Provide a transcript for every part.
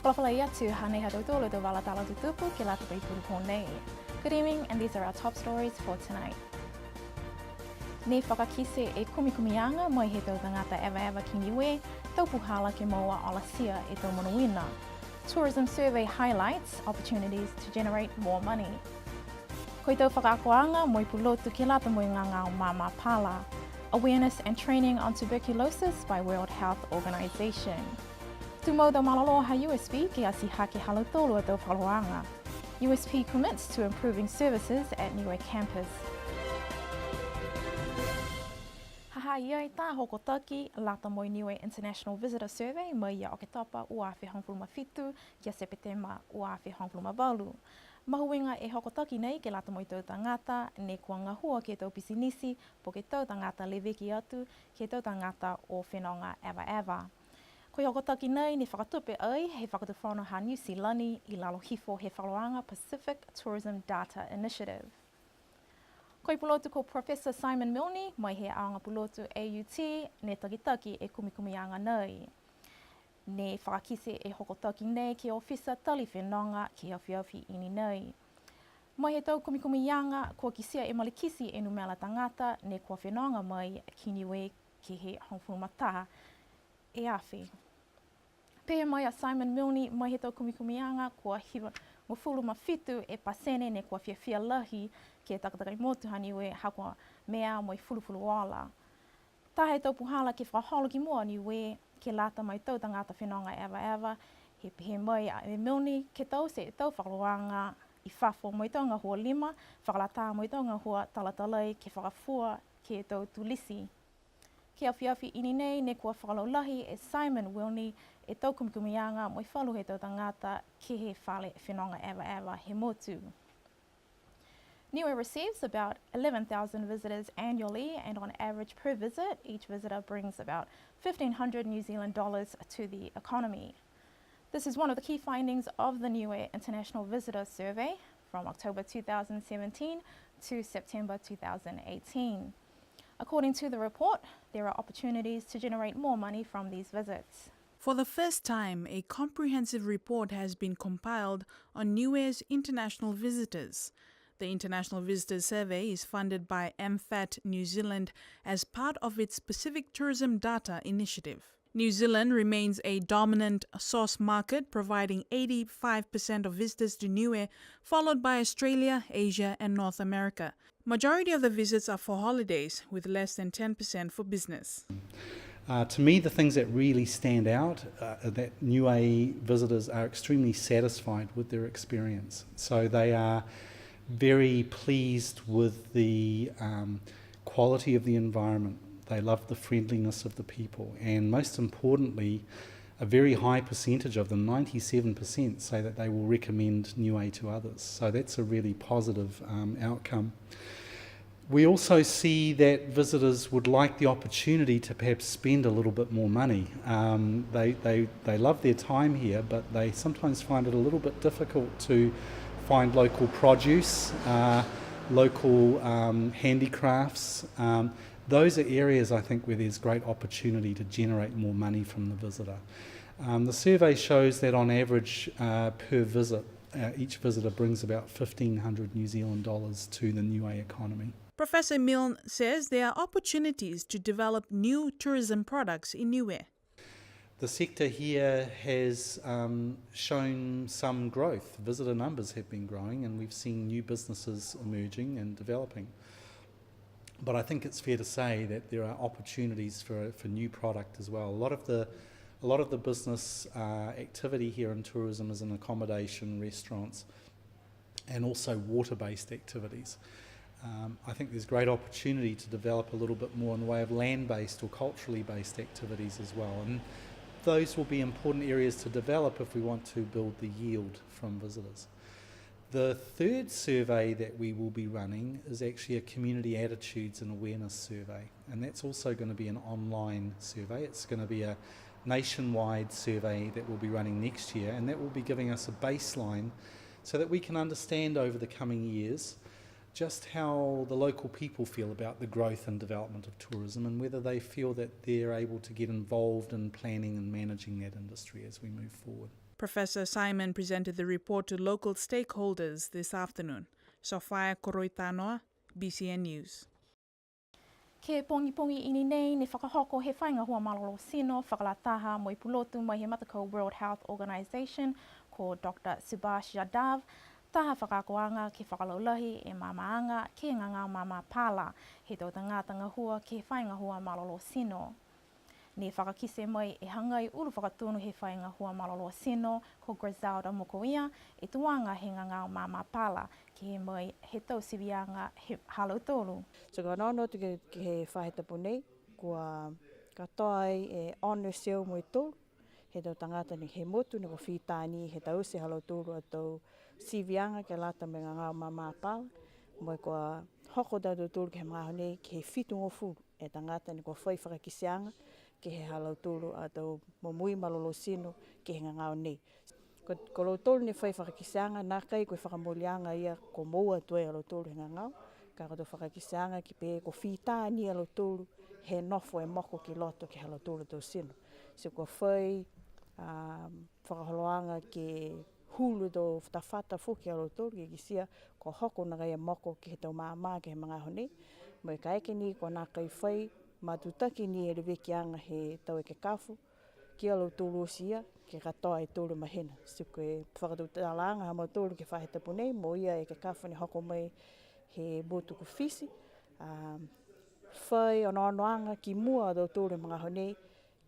Whalawhala atu hane hatotolo do wala tala tutupu ke lata pai puru nei. Good evening, and these are our top stories for tonight. Ne whakakise e kumikumianga mai he tau tangata ewa ki niue, tau puhala ke moa alasia e tau monowina. Tourism survey highlights opportunities to generate more money. Koi tau whakakoanga moi pulotu ke lata moi nganga o mama pala. Awareness and training on tuberculosis by World Health Organization. Tumo tau malaloha USP ke asi hake halotolo tau whaloanga. USP commits to improving services at Niue campus. Haha iai tā hokotaki lata moi Niue International Visitor Survey mai ia o ke tapa ua awhi hongpuluma fitu kia sepetema ua awhi hongpuluma walu. Mahuinga e hokotaki nei ke lata moi tau tangata ne kua ngahua ke tau pisinisi po ke tau tangata leweki atu ke tau tangata o whenonga ewa. Ko hokotaki nei ni whakatupe ai he whakatuwhanaha New Zealandi I lalo hifo he whaloanga Pacific Tourism Data Initiative. Koi pulotu ko Professor Simon Milne mai he aonga pulotu AUT ne takitaki e kumikumianga nei. Ne whakakise e hokotaki nei ke ofisa tali whenonga ki awhiawhi ini nei. Mai he tau kumikumianga kua kisia e malikisi e numela tangata ne kua whenonga mai ki niwe ki he hongwhumata e awhi. Pea mai a Simon Milne mai he tau kumikumianga kua hiwa ngofuluma fitu e pasene ne kua whiawhia lahi ke takatakai motuha niwe hakua mea mai fulufulu wala. Tā he tau puhala ke whakaholo ki mua niwe ke lata mai tau tangata whenonga ewa he pehe mai a Milne ke tau se tau whakaloanga I whafo mai tau ngā hua 5, whakalata mai tau ngā hua talatalai ke whakafua ke tau tulisi. Ke awhiawhi ini nei ne kua whakalolahi e Simon Milne e tau kumikumianga mai whalu he tau tangata ke he whale whenonga ewa he motu. Niue receives about 11,000 visitors annually, and on average per visit, each visitor brings about 1,500 New Zealand dollars to the economy. This is one of the key findings of the Niue International Visitor Survey from October 2017 to September 2018. According to the report, there are opportunities to generate more money from these visits. For the first time, a comprehensive report has been compiled on Niue's international visitors. The International Visitors Survey is funded by MFAT New Zealand as part of its Pacific Tourism Data Initiative. New Zealand remains a dominant source market, providing 85% of visitors to Niue, followed by Australia, Asia, and North America. Majority of the visits are for holidays, with less than 10% for business. To me, the things that really stand out are that Niue visitors are extremely satisfied with their experience. So they are very pleased with the quality of the environment. They love the friendliness of the people, and most importantly, a very high percentage of them, 97%, say that they will recommend Niue to others. So that's a really positive outcome. We also see that visitors would like the opportunity to perhaps spend a little bit more money. They love their time here, but they sometimes find it a little bit difficult to find local produce, local handicrafts. Those are areas I think where there's great opportunity to generate more money from the visitor. The survey shows that on average per visit, each visitor brings about 1,500 New Zealand dollars to the Niue economy. Professor Milne says there are opportunities to develop new tourism products in Niue. The sector here has shown some growth. Visitor numbers have been growing, and we've seen new businesses emerging and developing. But I think it's fair to say that there are opportunities for new product as well. A lot of the business activity here in tourism is in accommodation, restaurants, and also water-based activities. I think there's great opportunity to develop a little bit more in the way of land-based or culturally based activities as well. And those will be important areas to develop if we want to build the yield from visitors. The third survey that we will be running is actually a community attitudes and awareness survey, and that's also going to be an online survey. It's going to be a nationwide survey that we'll be running next year, and that will be giving us a baseline so that we can understand over the coming years just how the local people feel about the growth and development of tourism, and whether they feel that they're able to get involved in planning and managing that industry as we move forward. Professor Simon presented the report to local stakeholders this afternoon. Sofia Koroitanoa, BCN News. Ke pongi ini nei ne whakahoko he whainga hua malolo sino whakalataha mo i pulotu mai he matako World Health Organization ko Dr. Subhash Yadav. Taha whakakoanga ke whakalaulahi e mamaanga ke ngā mama pala he tau tangata hua ke whainga hua malolo sino. Ne whakakise mai e hangai uru whakatunu he whainga hua malolo sino ko Griselda Mokoia e tuanga he ngā mama pala ki he mai he tau siwianga he halo tolu. So ka nāno tu ke he whahetapu nei, kua katoai e ono seo mo i tōru, he tau tangata ni he motu, ni ko whitāni he tau se halo tōru a tau siwianga ke lata me ngā mama pala, mo kua hoko tau tōru ke he mga honei ki he whitu ngofuru e tangata ni kua whai whakakiseanga ke he halo tōru a tau momui malolo sino ke he ngā nei. Ko lo tōru ni whai whakakiseanga, nā kai koe whakamolianga ia ko moua tue alo tōru he ngā ka kato whakakiseanga ki pe ko whitāni alo tōru he nofo e moko ki loto ki halo tōru tau sino. So ko whai whakaholoanga ke hulu do whatawhata whuki alo tōru ki kisia ko hoko na gai e moko ki he tau māmā ki he mga hone. Mo ka eke ni ko nā kai whai matutaki ni e rewekianga he tau e ke kafu ki alo tōru osia ke katoa e tōru mahina. So koe whakatutalaanga hama tōru ke whahetapu nei, mo ia e ke kafu ni hoko mai he botuku fisi. Whai anoanoanga ki mua do tōru mga honei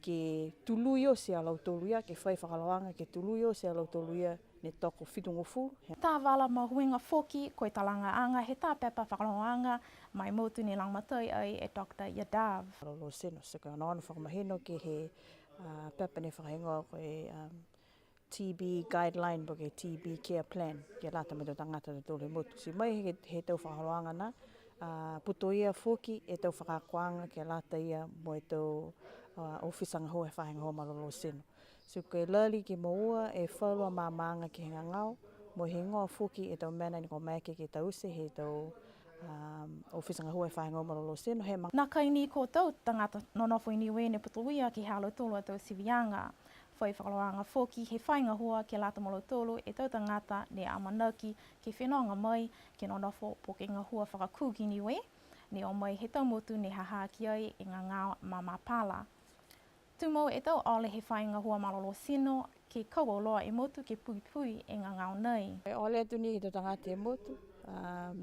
ke tului o se alau tōru ia, ke whai whakalawanga ke tului o se alau tōru ia ne toko whitungo furu. Tā wala mahuinga whoki koe talanga anga he tā pepa whakalawanga mai motu ni langmatai ai e Dr. Yadav. Lolo seno, so ka anoano whakamahino ke he pepa ne whakahingoa koe TB guideline bo ke TB care plan ke lata me tau tangata te tōre motu. Si mai he tau whakaloanga na, puto ia whoki e tau whakakoanga ke lata ia mo e tau ofisanga hoa e whahinga hoa malolo seno. So ke lali ki moua e whalua māmaanga ki hinga ngau, mo he ngoa whoki e tau mena ni ko maike ke tau se he tau ofisanga hoa e whahinga hoa malolo seno. Nā kai ni ko tau tangata nonofo i niwe ne putuia ki halo tolu a tau siwianga. Whai whakaloanga whoki he whainga hua ke lata molo tolu e tau tangata ne amanaki ke whenonga mai ke nonofo po ke ngā hua whakakugi niwe. Ne o mai he tau motu ne haha ki ai e ngā mama pala. Tumo e tau ole he whainga hua malolo sino ke kaua loa e motu ke pui pui e ngā nei. E ole atu ni he tau tangata e motu,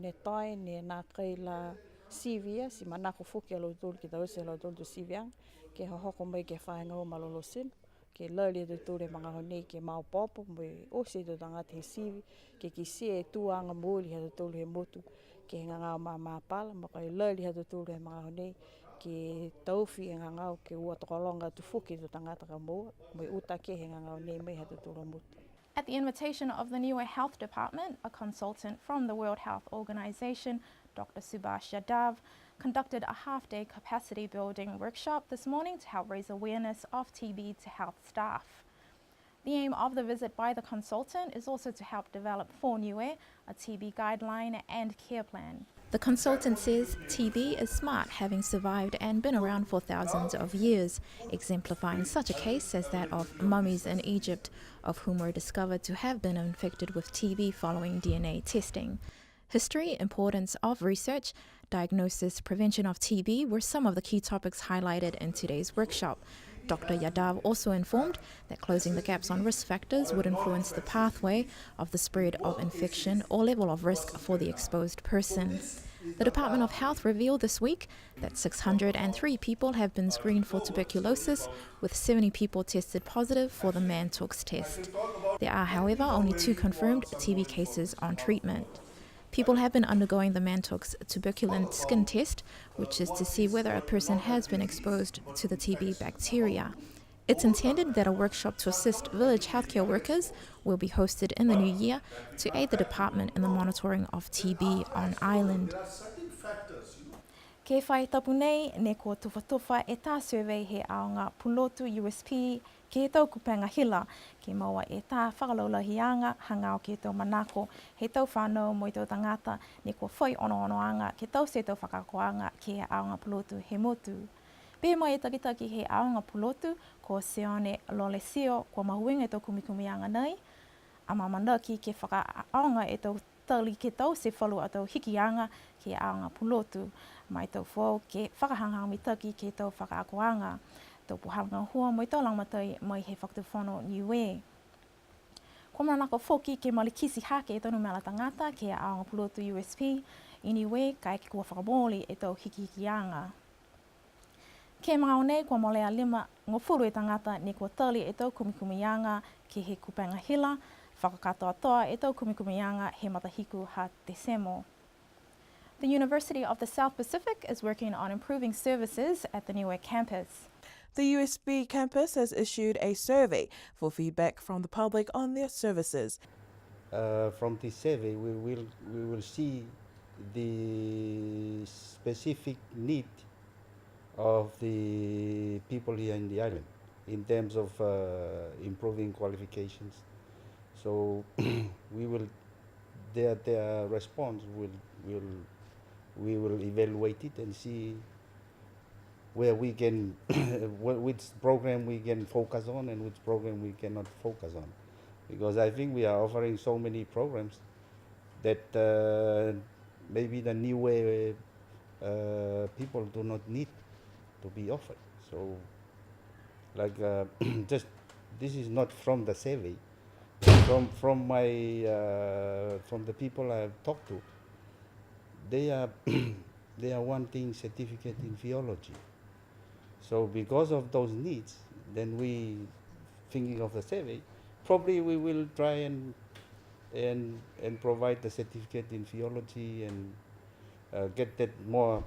ne tai ne nā kai la sivia, si manako whoki alo tolu ki tau se alo tolu tu sivianga, ke hoko mai ke whainga hua malolo sino. Ke lali tu tūre mga honei ke mau popo, mo e ose tu tangata he sivi, ke ki se e tuanga mōli ha tu tūre he motu, ke ngā ngāo mā pala, mo kai lali ha tu tūre mga honei, ke tauwhi e ngā ngāo ke ua tokolonga tu whuki tu tangata ka mua, mo e uta ke he ngā ngāo nei mai ha tu tūre motu. At the invitation of the Niue Health Department, a consultant from the World Health Organization, Dr. Subhash Yadav, conducted a half-day capacity building workshop this morning to help raise awareness of TB to health staff. The aim of the visit by the consultant is also to help develop for Niue a TB guideline and care plan. The consultant says TB is smart, having survived and been around for thousands of years, exemplifying such a case as that of mummies in Egypt, of whom were discovered to have been infected with TB following DNA testing. History, importance of research, diagnosis, prevention of TB were some of the key topics highlighted in today's workshop. Dr. Yadav also informed that closing the gaps on risk factors would influence the pathway of the spread of infection or level of risk for the exposed person. The Department of Health revealed this week that 603 people have been screened for tuberculosis, with 70 people tested positive for the Mantoux test. There are, however, only 2 confirmed TB cases on treatment. People have been undergoing the Mantoux tuberculin skin test, which is to see whether a person has been exposed to the TB bacteria. It's intended that a workshop to assist village healthcare workers will be hosted in the new year to aid the department in the monitoring of TB on island. Ke whai tapu nei, ne ko tuwhatuwha e tā survey he aonga pulotu USP ke he tau kupenga hila, ke maua e tā whakalaulahianga hangao ke tau manako, he tau whanau mo i tau tangata, ne ko whai ono anga ke tau se tau whakakoanga ke he aonga pulotu he motu. Pe mai e takitaki he aonga pulotu ko Seone Lolesio ko mahuinga e tau kumikumianga nei. A mamanaki ke whakaaonga e tau tali ke tau se whalu a tau hikianga ke aonga pulotu. Mai tau whau ke whakahanga mitaki ke tau whakaakoanga. Tau puhalanga hua mo i tau langmatai mai he whakatuwhono niue. Ko manako whoki ke malikisi hake e tonu mela tangata ke aonga pulotu USP. Iniwe kai ke kua whakamoli e tau hikianga. Ke mga nei kua molea 5 ngofuru e tangata ni kua tali e tau kumikumianga ke he kupanga hila, whakakatoa toa e tau kumikumianga he matahiku ha te semo. The University of the South Pacific is working on improving services at the Niue campus. The USB campus has issued a survey for feedback from the public on their services. From this survey, we will see the specific need of the people here in the island in terms of improving qualifications. So we will their response we will evaluate it and see where we can which program we can focus on and which program we cannot focus on, because I think we are offering so many programs that maybe the new way people do not need to be offered. So like just this is not from the survey, from my from the people I have talked to. They are they are wanting certificate in theology. So because of those needs, then we thinking of the survey, probably we will try and provide the certificate in theology and get that more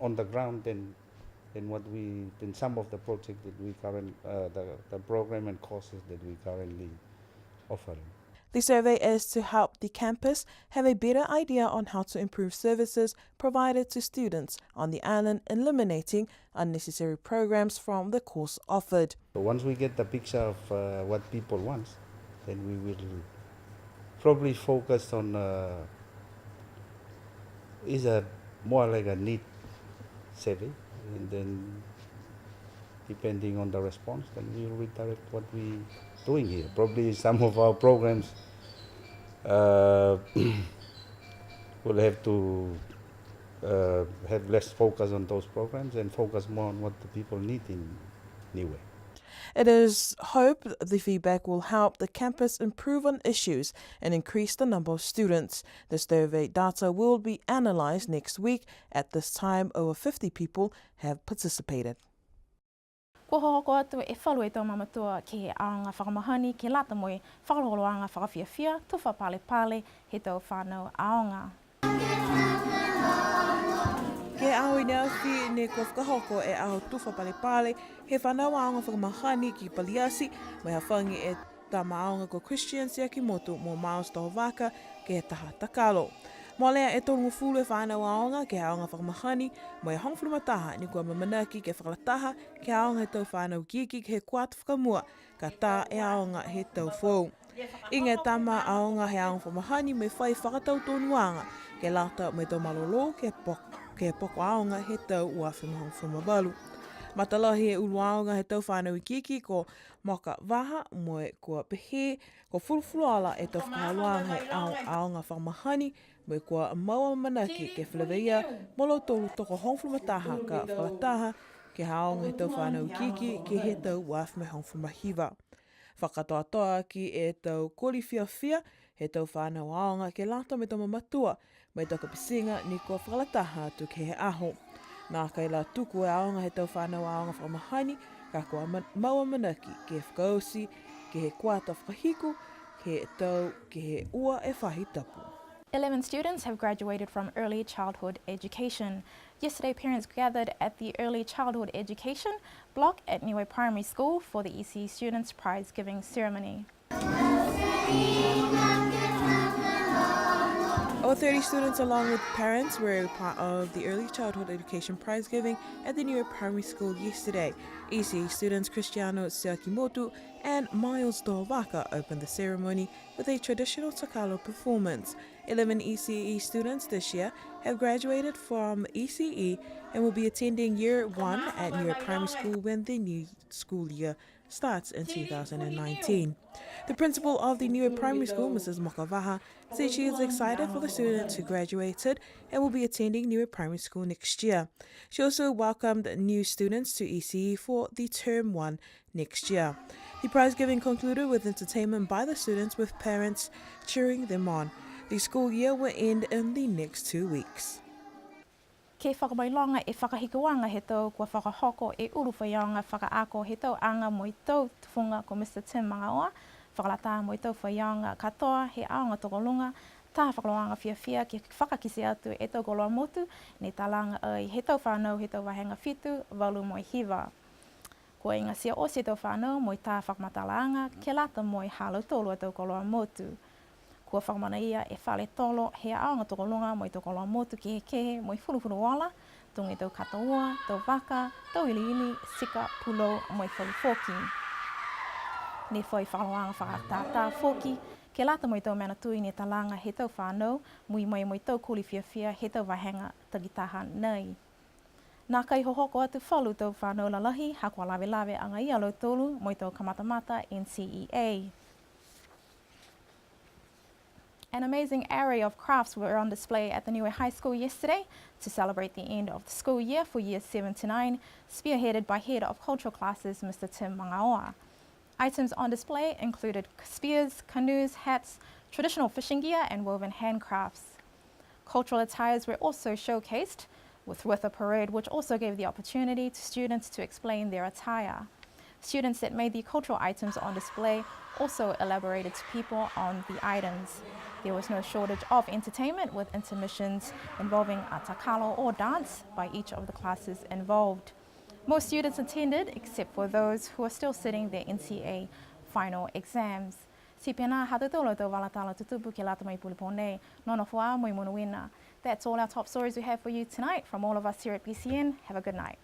on the ground than some of the projects that we the program and courses that we currently offering. The survey is to help the campus have a better idea on how to improve services provided to students on the island, eliminating unnecessary programs from the course offered. So once we get the picture of what people want, then we will probably focus on is a more like a need survey, and then depending on the response, then we will redirect what we doing here. Probably some of our programs will have to have less focus on those programs and focus more on what the people need in Niue. It is hoped the feedback will help the campus improve on issues and increase the number of students. The survey data will be analysed next week. At this time, over 50 people have participated. Kua hohoko atu e whalu e tau mamatua ki he aonga whakamahani ki lata moe whakaroloanga whakawhiawhia tuwha pale pale he tau whanau aonga. Ke aho I nea whi ne kua whakahoko e aho tuwha pale pale he whanau aonga whakamahani ki Paliasi mai hawhangi e tama aonga ko Christian Siakimoto mo Miles Tohovaka ke he taha takalo. Mo lea e tonu fulu e whanau aonga ke aonga whakamahani mo e hongfulumataha ni kua mamanaki ke whakalataha ke aonga he tau whanau kiki he kuata whakamua ka tā e aonga he tau whou. Inga tama aonga he aonga whakamahani me whai whakatau tonuanga ke lata me tau malolo ke poko aonga he tau ua whamawalu. Matalahi e ulu aonga he tau whanau kiki ko Moka Waha mo e kua pehe ko fulufuluala e tau whakaluanga he aonga whakamahani me kua maua manaki ke Whilaweia molo tolu toko hongfulumataha ka whalataha ke haonga he tau whanau kiki ke he tau waf me hongfulumahiwa. Whakatoa toa ki e tau koriwhiawhia he tau whanau aonga ke lata me tau mamatua me tau kapisinga ni kua whalataha atu ke he aho. Nā kai la tuku e aonga he tau whanau aonga whakamahani ka kua maua manaki ke whakausi ke he kuata whakahiku ke tau ke he ua e whahi tapu. 11 students have graduated from early childhood education. Yesterday, parents gathered at the early childhood education block at Niue Primary School for the EC Students' Prize-giving ceremony. O Over 30 students along with parents were part of the Early Childhood Education Prize giving at the Niue Primary School yesterday. ECE students Cristiano Siakimoto and Miles Dolovaka opened the ceremony with a traditional Takalo performance. 11 ECE students this year have graduated from ECE and will be attending Year 1 at Niue Primary School when the new school year starts in 2019. The principal of the Niue Primary School, Mrs. Mokavaha, said she is excited for the students who graduated and will be attending Niue Primary School next year. She also welcomed new students to ECE for the Term 1 next year. The prize giving concluded with entertainment by the students with parents cheering them on. The school year will end in the next 2 weeks. Ke whakamailonga e whakahikuanga he tau kua whakahoko e uruwhaianga whakaako he tau anga mo i tau tufunga ko Mr. Tim Mangaoa. Whakalata mo i tau whaianga katoa he aonga tokolunga. Tā whakaloanga whiawhia ki whakakisi atu e tau koloa motu. Nei talanga ai he tau whanau he tau wahenga whitu walu mo i hiwa. Ko inga sia o se tau whanau mo i tā whakamatalaanga ke lata mo i halo tolu a tau koloa motu. Kua whakamana ia e whale tolo he aonga tokolunga mo i tau koloa motu ki he kehe mo i furufuru wala, tungi tau kataua, tau waka, tau iliili, sika, pulo mo i whalufoki. Ne whai whakaloanga whakatātā foki, ke lata mo i tau manatui ne talanga he tau whanau, mui mai mo i tau kuli whiawhia he tau wahenga tagitaha nei. Nā kai hohoko atu whalu tau whanau lalahi, hakua lawe lawe anga ia lau tolu mo i tau kamatamata NCEA. An amazing array of crafts were on display at the Niue High School yesterday to celebrate the end of the school year for years 7 to 9, spearheaded by Head of Cultural Classes, Mr. Tim Mangaoa. Items on display included spears, canoes, hats, traditional fishing gear, and woven handcrafts. Cultural attires were also showcased with a parade, which also gave the opportunity to students to explain their attire. Students that made the cultural items on display also elaborated to people on the items. There was no shortage of entertainment with intermissions involving a takalo or dance by each of the classes involved. Most students attended except for those who are still sitting their NCA final exams. Si pena hatatolo tau walatala tutupu ke lata mai pulipone, nono fua moi monuina. That's all our top stories we have for you tonight from all of us here at BCN. Have a good night.